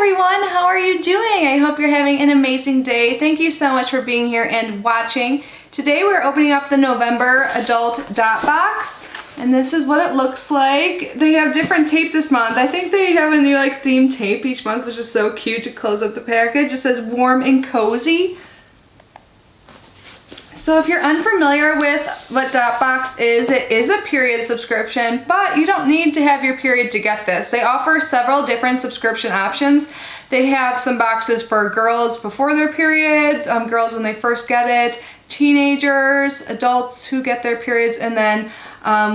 everyone, how are you doing? I hope you're having an amazing day. Thank you so much for being here and watching. Today we're opening up the November Adult Dot Box, and this is what it looks like. They have different tape this month. I think they have a new themed tape each month, which is so cute to close up the package. It says warm and cozy. So if you're unfamiliar with what Boxx is, it is a period subscription, but you don't need to have your period to get this. They offer several different subscription options. They have some boxes for girls before their periods, girls when they first get it, teenagers, adults who get their periods, and then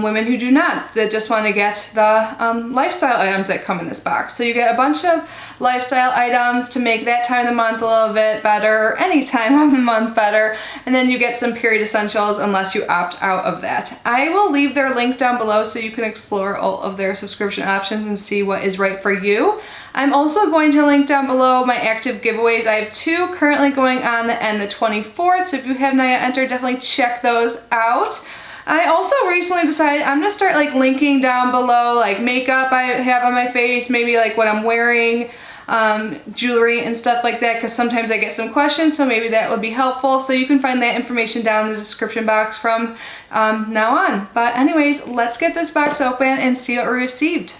women who do not, that just want to get the lifestyle items that come in this box. So you get a bunch of lifestyle items to make that time of the month a little bit better, any time of the month better, and then you get some period essentials unless you opt out of that. I will leave their link down below so you can explore all of their subscription options and see what is right for you. I'm also going to link down below my active giveaways. I have two currently going on the end the 24th, so if you have not yet entered, definitely check those out. I also recently decided I'm gonna start linking down below makeup I have on my face, maybe what I'm wearing, jewelry and stuff like that, because sometimes I get some questions, so maybe that would be helpful. So you can find that information down in the description box from now on. But anyways, let's get this box open and see what we received.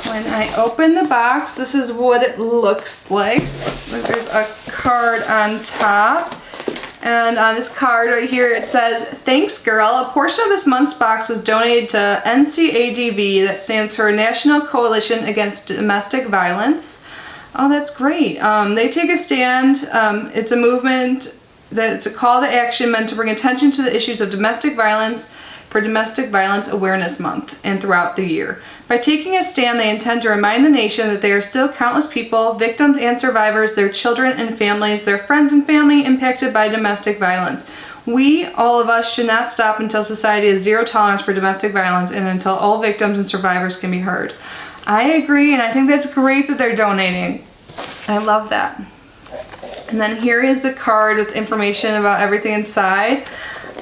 When I open the box, this is what it looks like. There's a card on top. And on this card right here it says, "Thanks girl, a portion of this month's box was donated to NCADV, that stands for National Coalition Against Domestic Violence." Oh, that's great. They take a stand. It's a movement it's a call to action meant to bring attention to the issues of domestic violence for Domestic Violence Awareness Month and throughout the year. By taking a stand, they intend to remind the nation that there are still countless people, victims and survivors, their children and families, their friends and family impacted by domestic violence. We, all of us, should not stop until society has zero tolerance for domestic violence and until all victims and survivors can be heard. I agree, and I think that's great that they're donating. I love that. And then here is the card with information about everything inside.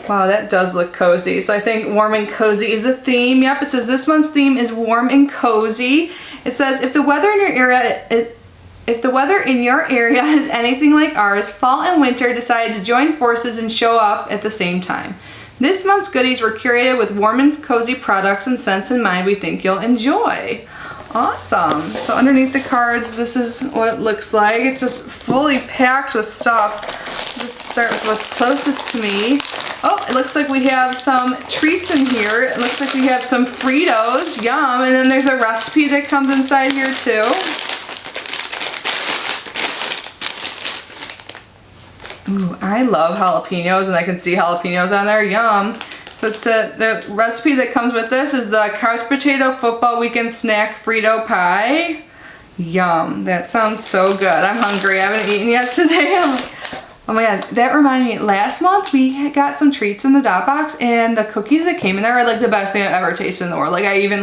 Wow, that does look cozy. So I think warm and cozy is a theme. Yep, it says this month's theme is warm and cozy. It says if the weather in your area is anything like ours, fall and winter decided to join forces and show up at the same time. This month's goodies were curated with warm and cozy products and scents in mind we think you'll enjoy. Awesome. So underneath the cards, this is what it looks like. It's just fully packed with stuff. Let's start with what's closest to me. Oh, it looks like we have some treats in here. It looks like we have some Fritos, yum, and then there's a recipe that comes inside here too. Ooh, I love jalapenos, and I can see jalapenos on there, yum. So it's the recipe that comes with this is the couch potato football weekend snack Frito pie. Yum, that sounds so good. I'm hungry, I haven't eaten yet today. Oh my god, that reminded me, last month we got some treats in the Dot Box, and the cookies that came in there are the best thing I've ever tasted in the world. I even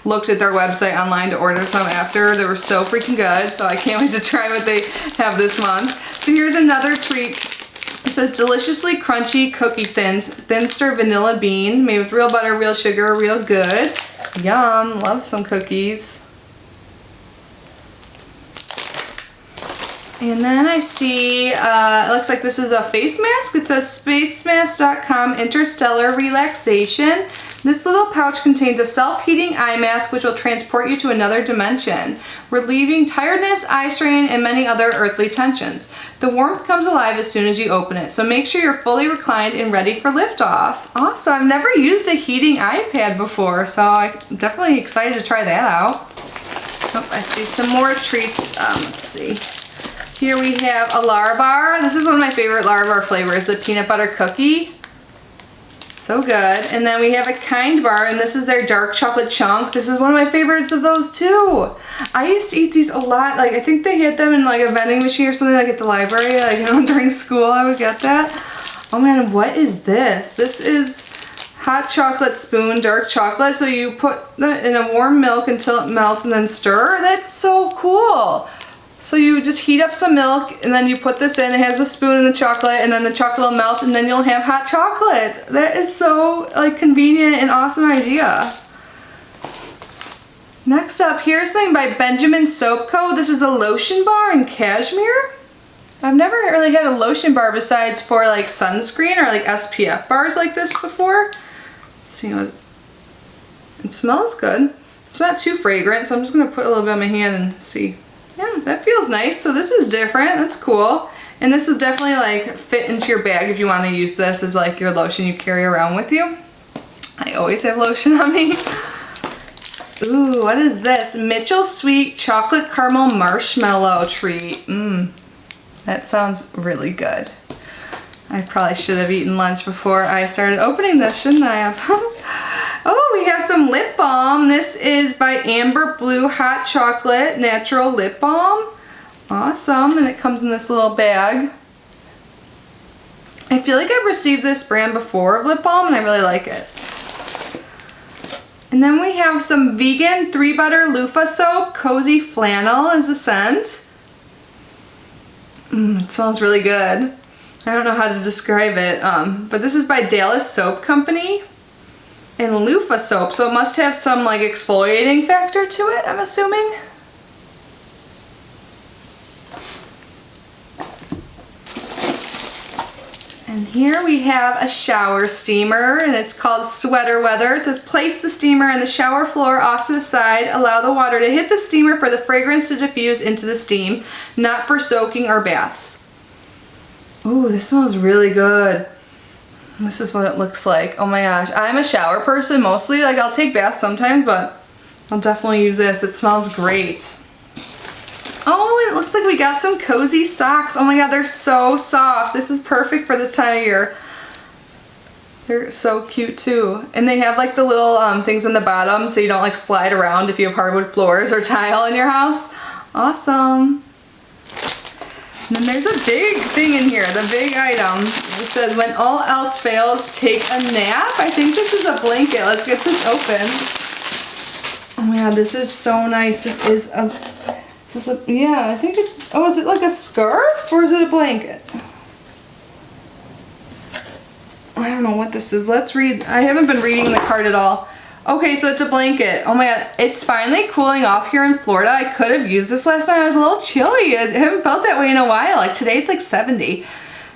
looked at their website online to order some after. They were so freaking good, so I can't wait to try what they have this month. So here's another treat. It says deliciously crunchy cookie thins, Thinster vanilla bean, made with real butter, real sugar, real good. Yum, love some cookies. And then I see, it looks like this is a face mask. It says spacemask.com Interstellar Relaxation. This little pouch contains a self-heating eye mask which will transport you to another dimension, relieving tiredness, eye strain, and many other earthly tensions. The warmth comes alive as soon as you open it, so make sure you're fully reclined and ready for liftoff. Awesome, I've never used a heating iPad before, so I'm definitely excited to try that out. Oh, I see some more treats. Let's see. Here we have a Larabar. This is one of my favorite Larabar flavors, the peanut butter cookie. So good. And then we have a Kind Bar, and this is their dark chocolate chunk. This is one of my favorites of those too. I used to eat these a lot. I think they had them in a vending machine or something at the library. During school I would get that. Oh man, what is this? This is hot chocolate spoon, dark chocolate. So you put it in a warm milk until it melts and then stir. That's so cool. So you just heat up some milk and then you put this in. It has the spoon and the chocolate, and then the chocolate will melt and then you'll have hot chocolate. That is so convenient and awesome idea. Next up, here's something by Benjamin Soap Co. This is a lotion bar in cashmere. I've never really had a lotion bar besides for like sunscreen or like SPF bars like this before. Let's see what it smells good. It's not too fragrant, so I'm just gonna put a little bit on my hand and see. Yeah, that feels nice. So this is different. That's cool. And this is definitely like fit into your bag if you want to use this as like your lotion you carry around with you. I always have lotion on me. Ooh, what is this? Mitchell Sweet Chocolate Caramel Marshmallow Treat. That sounds really good. I probably should have eaten lunch before I started opening this, shouldn't I have? Oh, we have some lip balm. This is by Amber Blue Hot Chocolate Natural Lip Balm. Awesome, and it comes in this little bag. I feel like I've received this brand before of lip balm and I really like it. And then we have some vegan 3 Butter Loofah Soap. Cozy Flannel is the scent. It smells really good. I don't know how to describe it, but this is by Dallas Soap Company. And loofah soap, so it must have some like exfoliating factor to it, I'm assuming. And here we have a shower steamer, and it's called Sweater Weather. It says place the steamer on the shower floor off to the side. Allow the water to hit the steamer for the fragrance to diffuse into the steam, not for soaking or baths. Ooh, this smells really good. This is what it looks like. Oh my gosh, I'm a shower person mostly. Like I'll take baths sometimes, but I'll definitely use this. It smells great. Oh, it looks like we got some cozy socks. Oh my god, they're so soft. This is perfect for this time of year. They're so cute too. And they have like the little things on the bottom so you don't like slide around if you have hardwood floors or tile in your house. Awesome. And then there's a big thing in here, the big item. It says, when all else fails, take a nap. I think this is a blanket. Let's get this open. Oh my god, this is so nice. Yeah, I think it, oh, is it like a scarf or is it a blanket? I don't know what this is. Let's read. I haven't been reading the card at all. Okay, so it's a blanket. Oh my god, it's finally cooling off here in Florida. I could have used this last time. I was a little chilly. I haven't felt that way in a while. Like today it's like 70.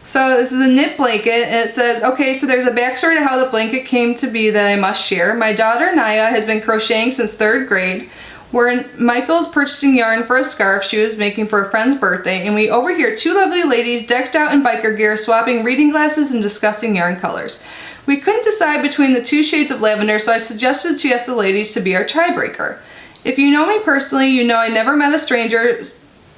So this is a knit blanket, and it says, okay, so there's a backstory to how the blanket came to be that I must share. My daughter Naya has been crocheting since 3rd grade. When Michael's purchasing yarn for a scarf she was making for a friend's birthday, and we overhear 2 lovely ladies decked out in biker gear swapping reading glasses and discussing yarn colors. We couldn't decide between the 2 shades of lavender, so I suggested she ask the ladies to be our tiebreaker. If you know me personally, you know I never met a stranger.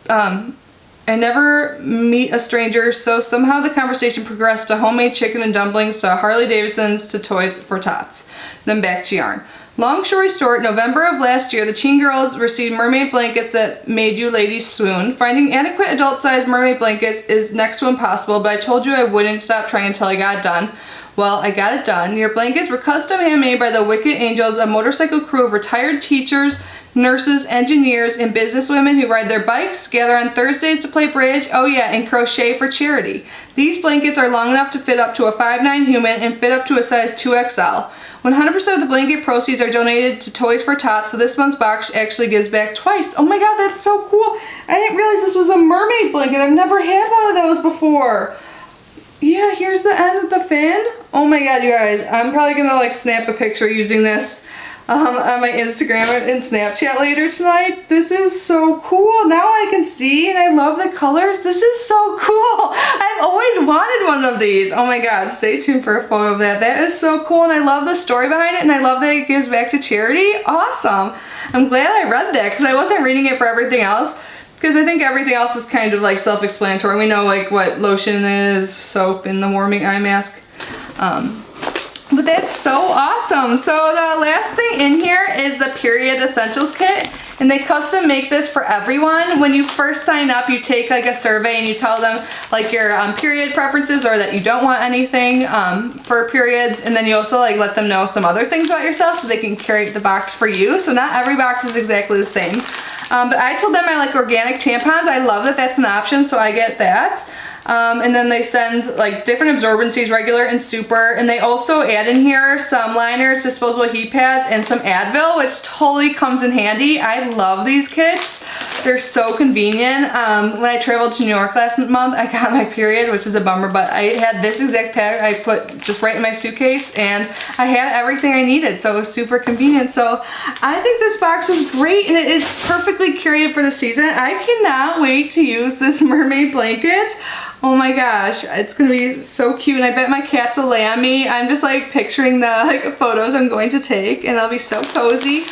I never meet a stranger, so somehow the conversation progressed to homemade chicken and dumplings, to Harley Davidsons, to toys for tots, then back to yarn. Long story short, November of last year, the teen girls received mermaid blankets that made you ladies swoon. Finding adequate adult-sized mermaid blankets is next to impossible, but I told you I wouldn't stop trying until I got it done. Well, I got it done. Your blankets were custom handmade by the Wicked Angels, a motorcycle crew of retired teachers, nurses, engineers, and businesswomen who ride their bikes, gather on Thursdays to play bridge, oh yeah, and crochet for charity. These blankets are long enough to fit up to a 5'9" human and fit up to a size 2XL. 100% of the blanket proceeds are donated to Toys for Tots, so this month's box actually gives back twice. Oh my god, that's so cool. I didn't realize this was a mermaid blanket. I've never had one of those before. Yeah, here's the end of the fin. Oh my god, you guys, I'm probably gonna like snap a picture using this on my Instagram and Snapchat later tonight. This is so cool. Now I can see and I love the colors. This is so cool. I've always wanted one of these. Oh my god, stay tuned for a photo of that. That is so cool, and I love the story behind it, and I love that it gives back to charity. Awesome. I'm glad I read that because I wasn't reading it for everything else, because I think everything else is kind of like self-explanatory. We know like what lotion is, soap, and the warming eye mask. But that's so awesome. So the last thing in here is the Period Essentials Kit, and they custom make this for everyone. When you first sign up, you take like a survey and you tell them like your period preferences, or that you don't want anything for periods, and then you also like let them know some other things about yourself so they can curate the box for you. So not every box is exactly the same. But I told them I like organic tampons. I love that that's an option, so I get that. And then they send like different absorbencies, regular and super, and they also add in here some liners, disposable heat pads, and some Advil, which totally comes in handy. I love these kits. They're so convenient. When I traveled to New York last month, I got my period, which is a bummer, but I had this exact pack I put just right in my suitcase, and I had everything I needed, so it was super convenient. So I think this box is great, and it is perfectly curated for the season. I cannot wait to use this mermaid blanket. Oh my gosh, it's gonna be so cute, and I bet my cats will lay on me. I'm just like picturing the photos I'm going to take, and I'll be so cozy.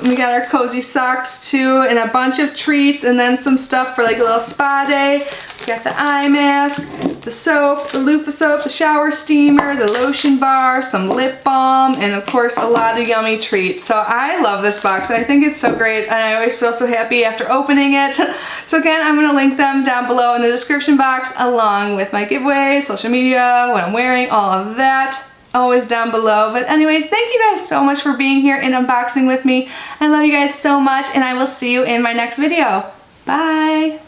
We got our cozy socks too, and a bunch of treats, and then some stuff for like a little spa day. We got the eye mask, the soap, the loofah soap, the shower steamer, the lotion bar, some lip balm, and of course a lot of yummy treats. So I love this box. I think it's so great, and I always feel so happy after opening it. So again, I'm gonna link them down below in the description box, along with my giveaway, social media, what I'm wearing, all of that. Always down below. But anyways, thank you guys so much for being here and unboxing with me. I love you guys so much, and I will see you in my next video. Bye!